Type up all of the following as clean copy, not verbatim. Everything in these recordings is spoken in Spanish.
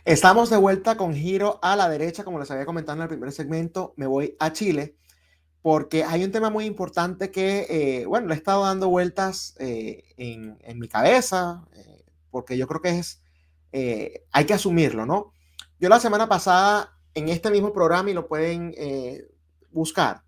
Estamos de vuelta con giro a la derecha, como les había comentado en el primer segmento. Me voy a Chile porque hay un tema muy importante que, bueno, le he estado dando vueltas en mi cabeza, porque yo creo que hay que asumirlo, ¿no? Yo la semana pasada, en este mismo programa, y lo pueden buscar,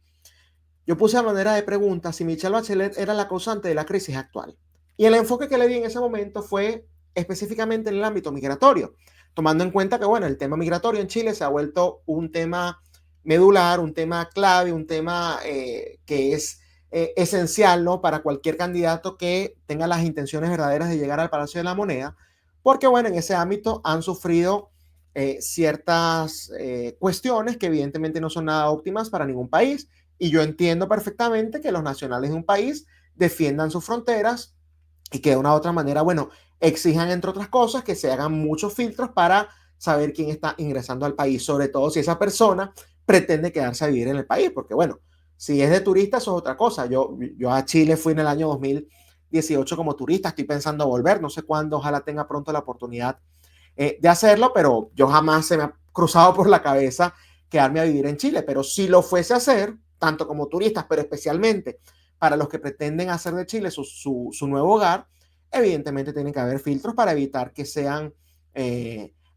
yo puse a manera de pregunta si Michelle Bachelet era la causante de la crisis actual. Y el enfoque que le di en ese momento fue específicamente en el ámbito migratorio, tomando en cuenta que, bueno, el tema migratorio en Chile se ha vuelto un tema medular, un tema clave, un tema que es esencial, ¿no?, para cualquier candidato que tenga las intenciones verdaderas de llegar al Palacio de la Moneda, porque, bueno, en ese ámbito han sufrido ciertas cuestiones que evidentemente no son nada óptimas para ningún país, y yo entiendo perfectamente que los nacionales de un país defiendan sus fronteras y que de una u otra manera, bueno, exijan, entre otras cosas, que se hagan muchos filtros para saber quién está ingresando al país, sobre todo si esa persona pretende quedarse a vivir en el país, porque bueno, si es de turista, eso es otra cosa. Yo a Chile fui en el año 2018 como turista, estoy pensando volver, no sé cuándo, ojalá tenga pronto la oportunidad de hacerlo, pero yo jamás se me ha cruzado por la cabeza quedarme a vivir en Chile, pero si lo fuese a hacer, tanto como turistas, pero especialmente para los que pretenden hacer de Chile su nuevo hogar, evidentemente tienen que haber filtros para evitar que sean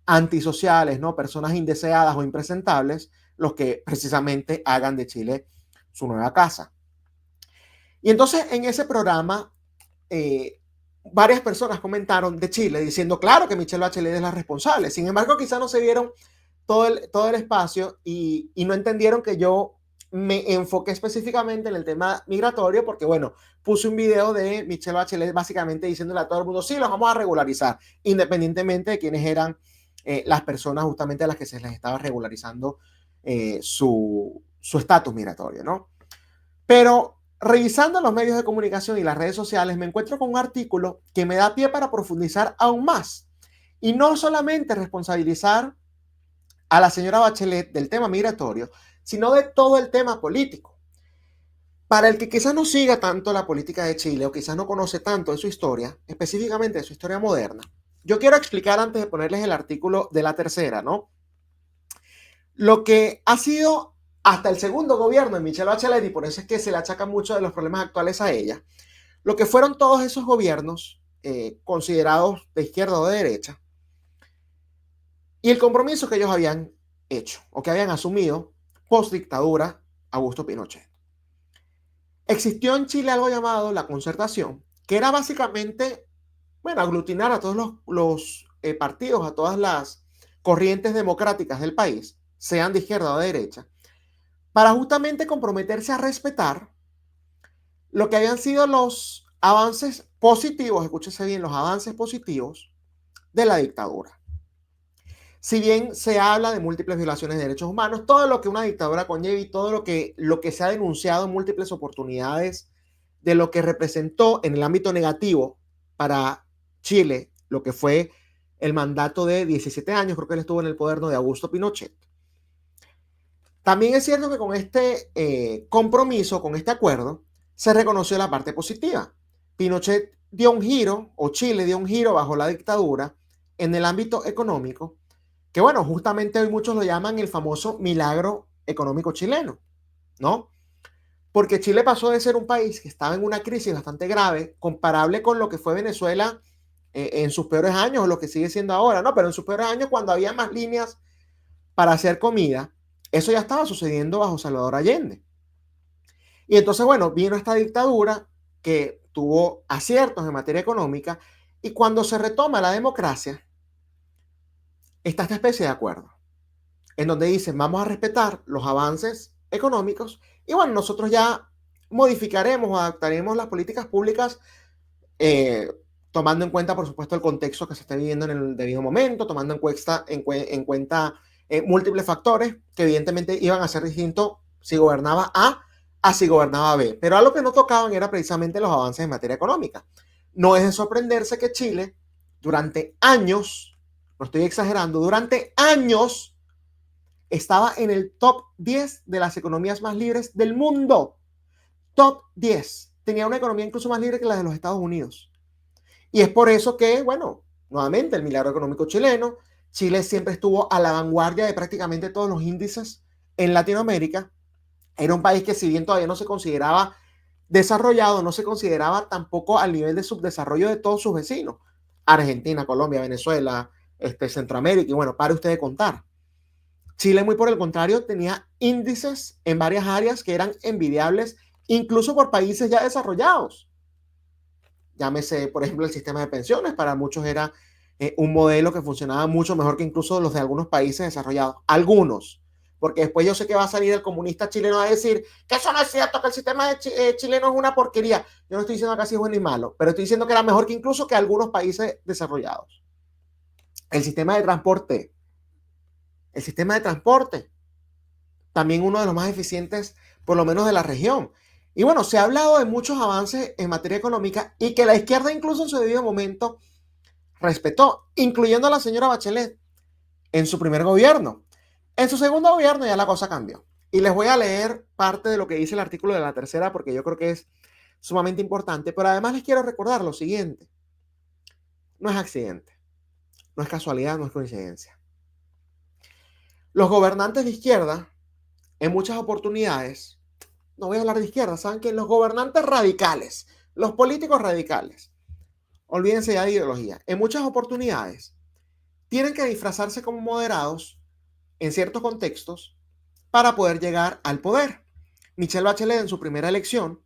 antisociales, ¿no?, personas indeseadas o impresentables, los que precisamente hagan de Chile su nueva casa. Y entonces en ese programa, varias personas comentaron de Chile diciendo, claro que Michelle Bachelet es la responsable. Sin embargo, quizá no se vieron todo el espacio y no entendieron que yo me enfoqué específicamente en el tema migratorio porque, bueno, puse un video de Michelle Bachelet básicamente diciéndole a todo el mundo, sí, los vamos a regularizar, independientemente de quiénes eran las personas justamente a las que se les estaba regularizando su estatus migratorio, ¿no? Pero revisando los medios de comunicación y las redes sociales, me encuentro con un artículo que me da pie para profundizar aún más y no solamente responsabilizar a la señora Bachelet del tema migratorio, sino de todo el tema político. Para el que quizás no siga tanto la política de Chile o quizás no conoce tanto de su historia, específicamente de su historia moderna, yo quiero explicar antes de ponerles el artículo de La Tercera, ¿no?, lo que ha sido hasta el segundo gobierno de Michelle Bachelet, y por eso es que se le achacan mucho de los problemas actuales a ella, lo que fueron todos esos gobiernos considerados de izquierda o de derecha, y el compromiso que ellos habían hecho o que habían asumido post dictadura Augusto Pinochet. Existió en Chile algo llamado la concertación, que era básicamente, bueno, aglutinar a todos los partidos, a todas las corrientes democráticas del país, sean de izquierda o de derecha, para justamente comprometerse a respetar lo que habían sido los avances positivos, escúchese bien, los avances positivos de la dictadura. Si bien se habla de múltiples violaciones de derechos humanos, todo lo que una dictadura conlleva y todo lo que se ha denunciado en múltiples oportunidades de lo que representó en el ámbito negativo para Chile, lo que fue el mandato de 17 años, creo que él estuvo en el poder, ¿no?, de Augusto Pinochet. También es cierto que con este compromiso, con este acuerdo, se reconoció la parte positiva. Pinochet dio un giro, o Chile dio un giro bajo la dictadura en el ámbito económico, que bueno, justamente hoy muchos lo llaman el famoso milagro económico chileno, ¿no? Porque Chile pasó de ser un país que estaba en una crisis bastante grave, comparable con lo que fue Venezuela en sus peores años, o lo que sigue siendo ahora, ¿no? Pero en sus peores años, cuando había más líneas para hacer comida, eso ya estaba sucediendo bajo Salvador Allende. Y entonces, bueno, vino esta dictadura que tuvo aciertos en materia económica, y cuando se retoma la democracia, está esta especie de acuerdo, en donde dicen, vamos a respetar los avances económicos, y bueno, nosotros ya modificaremos o adaptaremos las políticas públicas eh, tomando en cuenta, por supuesto, el contexto que se está viviendo en el debido momento, tomando en cuenta múltiples factores que evidentemente iban a ser distintos si gobernaba A si gobernaba B. Pero algo que no tocaban era precisamente los avances en materia económica. No es de sorprenderse que Chile, durante años, no estoy exagerando, durante años estaba en el top 10 de las economías más libres del mundo. Top 10. Tenía una economía incluso más libre que la de los Estados Unidos. Y es por eso que, bueno, nuevamente el milagro económico chileno, Chile siempre estuvo a la vanguardia de prácticamente todos los índices en Latinoamérica. Era un país que, si bien todavía no se consideraba desarrollado, no se consideraba tampoco al nivel de subdesarrollo de todos sus vecinos. Argentina, Colombia, Venezuela, Centroamérica, y bueno, pare usted de contar. Chile, muy por el contrario, tenía índices en varias áreas que eran envidiables, incluso por países ya desarrollados. Llámese, por ejemplo, el sistema de pensiones, para muchos era un modelo que funcionaba mucho mejor que incluso los de algunos países desarrollados. Algunos, porque después yo sé que va a salir el comunista chileno a decir que eso no es cierto, que el sistema chileno es una porquería. Yo no estoy diciendo que así es bueno ni malo, pero estoy diciendo que era mejor que incluso que algunos países desarrollados. El sistema de transporte. El sistema de transporte, también uno de los más eficientes, por lo menos de la región. Y bueno, se ha hablado de muchos avances en materia económica y que la izquierda incluso en su debido momento respetó, incluyendo a la señora Bachelet en su primer gobierno. En su segundo gobierno ya la cosa cambió. Y les voy a leer parte de lo que dice el artículo de La Tercera porque yo creo que es sumamente importante, pero además les quiero recordar lo siguiente. No es accidente, no es casualidad, no es coincidencia. Los gobernantes de izquierda, en muchas oportunidades, no voy a hablar de izquierda, saben que los gobernantes radicales, los políticos radicales, olvídense ya de ideología, en muchas oportunidades tienen que disfrazarse como moderados en ciertos contextos para poder llegar al poder. Michelle Bachelet en su primera elección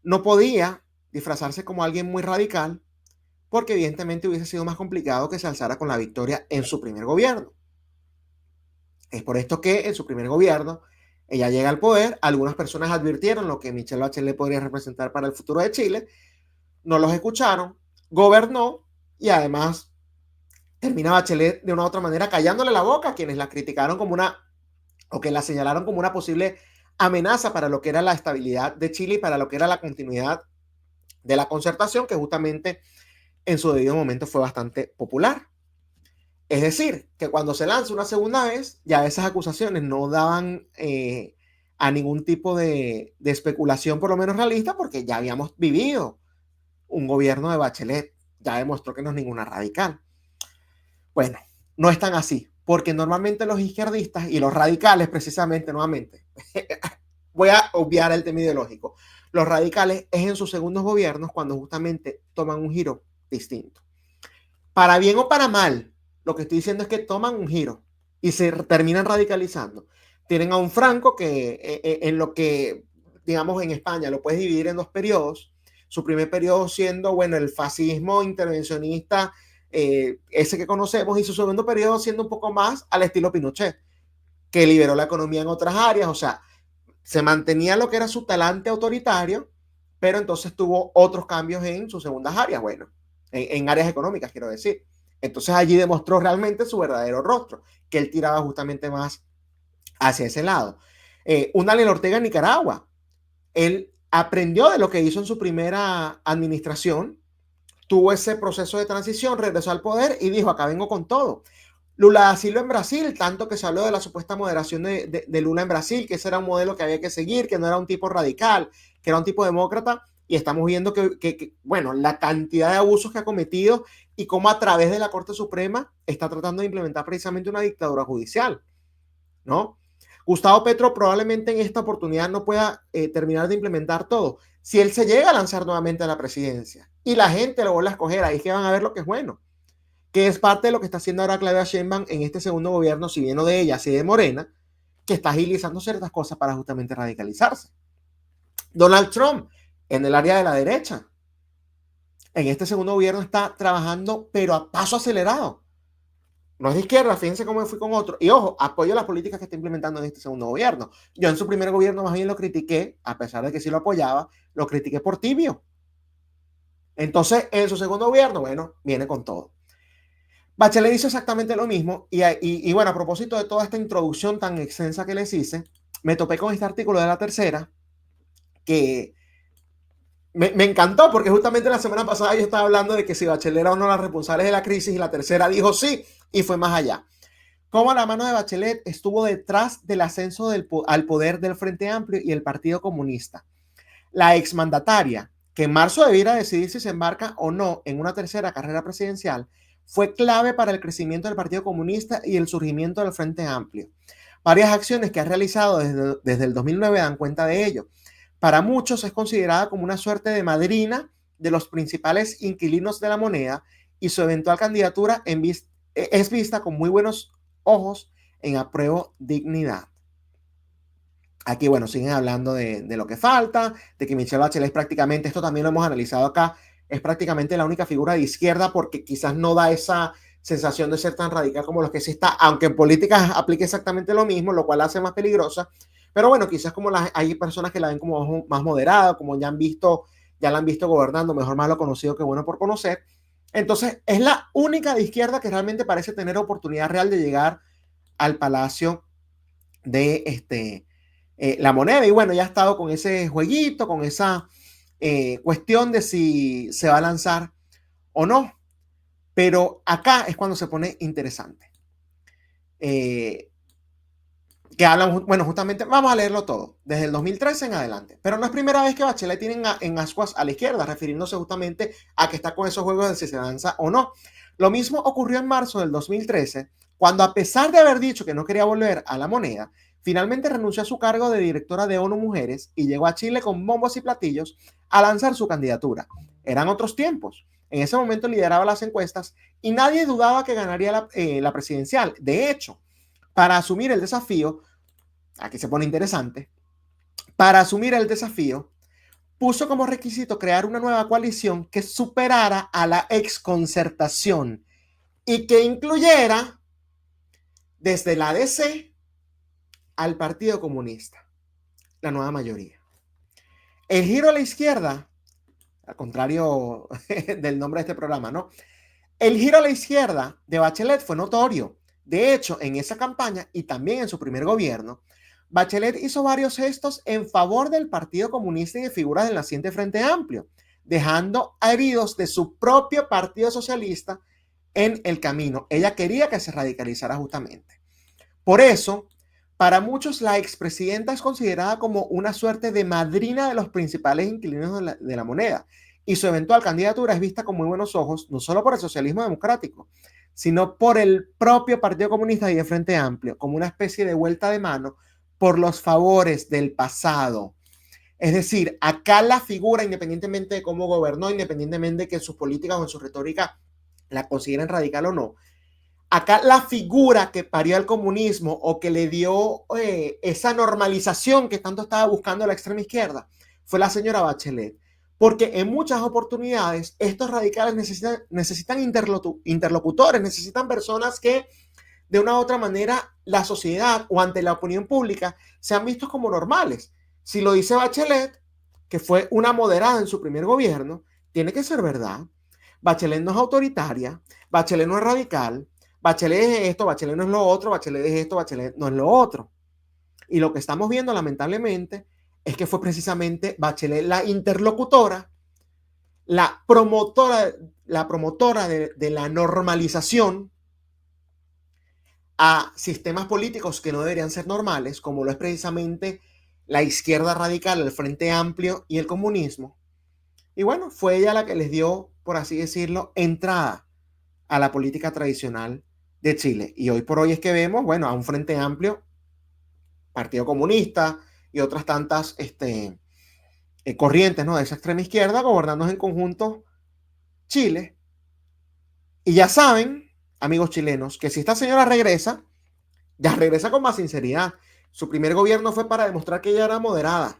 no podía disfrazarse como alguien muy radical porque evidentemente hubiese sido más complicado que se alzara con la victoria en su primer gobierno. Es por esto que en su primer gobierno ella llega al poder, algunas personas advirtieron lo que Michelle Bachelet podría representar para el futuro de Chile, no los escucharon, gobernó y además termina Bachelet de una u otra manera callándole la boca a quienes la criticaron como una, o que la señalaron como una posible amenaza para lo que era la estabilidad de Chile y para lo que era la continuidad de la concertación, que justamente en su debido momento fue bastante popular. Es decir, que cuando se lanza una segunda vez, ya esas acusaciones no daban a ningún tipo de especulación, por lo menos realista, porque ya habíamos vivido un gobierno de Bachelet, ya demostró que no es ninguna radical. Bueno, no es tan así, porque normalmente los izquierdistas y los radicales, precisamente, nuevamente, voy a obviar el tema ideológico, los radicales es en sus segundos gobiernos cuando justamente toman un giro distinto. Para bien o para mal, lo que estoy diciendo es que toman un giro y se terminan radicalizando. Tienen a un Franco que en lo que, digamos, en España lo puedes dividir en dos periodos. Su primer periodo siendo, bueno, el fascismo intervencionista, ese que conocemos, y su segundo periodo siendo un poco más al estilo Pinochet, que liberó la economía en otras áreas, o sea, se mantenía lo que era su talante autoritario, pero entonces tuvo otros cambios en sus segundas áreas, bueno, en áreas económicas, quiero decir. Entonces allí demostró realmente su verdadero rostro, que él tiraba justamente más hacia ese lado. Un Daniel Ortega en Nicaragua, él aprendió de lo que hizo en su primera administración, tuvo ese proceso de transición, regresó al poder y dijo, acá vengo con todo. Lula da Silva en Brasil, tanto que se habló de la supuesta moderación de Lula en Brasil, que ese era un modelo que había que seguir, que no era un tipo radical, que era un tipo demócrata, y estamos viendo bueno, la cantidad de abusos que ha cometido y cómo a través de la Corte Suprema está tratando de implementar precisamente una dictadura judicial, ¿no? Gustavo Petro probablemente en esta oportunidad no pueda terminar de implementar todo. Si él se llega a lanzar nuevamente a la presidencia y la gente lo vuelve a escoger, ahí es que van a ver lo que es bueno, que es parte de lo que está haciendo ahora Claudia Sheinbaum en este segundo gobierno, si bien no de ella, si de Morena, que está agilizando ciertas cosas para justamente radicalizarse. Donald Trump, en el área de la derecha, en este segundo gobierno está trabajando, pero a paso acelerado. No es de izquierda, fíjense cómo me fui con otro. Y ojo, apoyo las políticas que está implementando en este segundo gobierno. Yo en su primer gobierno más bien lo critiqué, a pesar de que sí lo apoyaba, lo critiqué por tibio. Entonces, en su segundo gobierno, bueno, viene con todo. Bachelet hizo exactamente lo mismo y bueno, a propósito de toda esta introducción tan extensa que les hice, me topé con este artículo de La Tercera que me encantó porque justamente la semana pasada yo estaba hablando de que si Bachelet era uno de los responsables de la crisis y La Tercera dijo sí y fue más allá. Cómo la mano de Bachelet estuvo detrás del ascenso al poder del Frente Amplio y el Partido Comunista. La exmandataria, que en marzo debiera decidir si se embarca o no en una tercera carrera presidencial, fue clave para el crecimiento del Partido Comunista y el surgimiento del Frente Amplio. Varias acciones que ha realizado desde el 2009 dan cuenta de ello. Para muchos es considerada como una suerte de madrina de los principales inquilinos de la moneda y su eventual candidatura es vista con muy buenos ojos en Apruebo Dignidad. Aquí, bueno, siguen hablando de lo que falta, de que Michelle Bachelet es prácticamente, esto también lo hemos analizado acá, es prácticamente la única figura de izquierda porque quizás no da esa sensación de ser tan radical como los que sí está, aunque en política aplique exactamente lo mismo, lo cual la hace más peligrosa. Pero bueno, quizás como hay personas que la ven como más moderada, como ya la han visto gobernando, mejor malo conocido que bueno por conocer. Entonces, es la única de izquierda que realmente parece tener oportunidad real de llegar al Palacio de la Moneda. Y bueno, ya ha estado con ese jueguito, con esa cuestión de si se va a lanzar o no. Pero acá es cuando se pone interesante. Que hablan, bueno, justamente, vamos a leerlo todo, desde el 2013 en adelante. Pero no es primera vez que Bachelet tiene en ascuas a la izquierda, refiriéndose justamente a que está con esos juegos de si se lanza o no. Lo mismo ocurrió en marzo del 2013, cuando a pesar de haber dicho que no quería volver a la Moneda, finalmente renunció a su cargo de directora de ONU Mujeres y llegó a Chile con bombos y platillos a lanzar su candidatura. Eran otros tiempos. En ese momento lideraba las encuestas y nadie dudaba que ganaría la presidencial. De hecho, para asumir el desafío, aquí se pone interesante, para asumir el desafío, puso como requisito crear una nueva coalición que superara a la exconcertación y que incluyera desde la DC al Partido Comunista, la nueva mayoría. El giro a la izquierda, al contrario del nombre de este programa, ¿no? El giro a la izquierda de Bachelet fue notorio. De hecho, en esa campaña y también en su primer gobierno, Bachelet hizo varios gestos en favor del Partido Comunista y de figuras del naciente Frente Amplio, dejando heridos de su propio Partido Socialista en el camino. Ella quería que se radicalizara justamente. Por eso, para muchos, la expresidenta es considerada como una suerte de madrina de los principales inquilinos de la moneda, y su eventual candidatura es vista con muy buenos ojos, no solo por el socialismo democrático, sino por el propio Partido Comunista y el Frente Amplio, como una especie de vuelta de mano por los favores del pasado. Es decir, acá la figura, independientemente de cómo gobernó, independientemente de que en sus políticas o en su retórica la consideren radical o no, acá la figura que parió el comunismo o que le dio esa normalización que tanto estaba buscando la extrema izquierda fue la señora Bachelet. Porque en muchas oportunidades estos radicales necesitan interlocutores, necesitan personas que de una u otra manera la sociedad o ante la opinión pública sean vistos como normales. Si lo dice Bachelet, que fue una moderada en su primer gobierno, tiene que ser verdad. Bachelet no es autoritaria, Bachelet no es radical, Bachelet es esto, Bachelet no es lo otro, Bachelet es esto, Bachelet no es lo otro. Y lo que estamos viendo, lamentablemente, es que fue precisamente Bachelet la interlocutora, la promotora de la normalización a sistemas políticos que no deberían ser normales, como lo es precisamente la izquierda radical, el Frente Amplio y el comunismo. Y bueno, fue ella la que les dio, por así decirlo, entrada a la política tradicional de Chile. Y hoy por hoy es que vemos, bueno, a un Frente Amplio, Partido Comunista y otras tantas corrientes, ¿no?, de esa extrema izquierda gobernando en conjunto Chile. Y ya saben, amigos chilenos, que si esta señora regresa, ya regresa con más sinceridad. Su primer gobierno fue para demostrar que ella era moderada,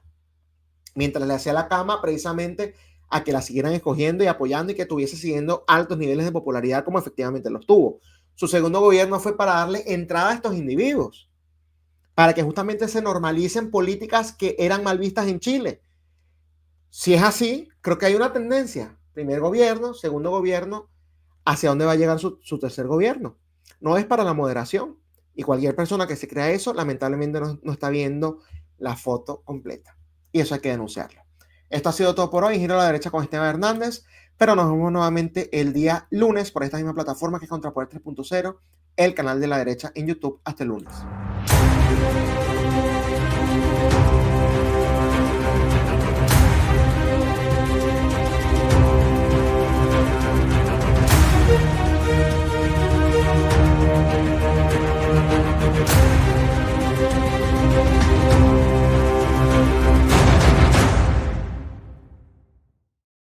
mientras le hacía la cama precisamente a que la siguieran escogiendo y apoyando y que tuviese siguiendo altos niveles de popularidad como efectivamente los tuvo. Su segundo gobierno fue para darle entrada a estos individuos, para que justamente se normalicen políticas que eran mal vistas en Chile. Si es así, creo que hay una tendencia. Primer gobierno, segundo gobierno, hacia dónde va a llegar su tercer gobierno. No es para la moderación. Y cualquier persona que se crea eso, lamentablemente no está viendo la foto completa. Y eso hay que denunciarlo. Esto ha sido todo por hoy. Giro a la derecha con Esteban Hernández. Pero nos vemos nuevamente el día lunes por esta misma plataforma que es Contrapoder 3.0, el canal de la derecha en YouTube. Hasta el lunes.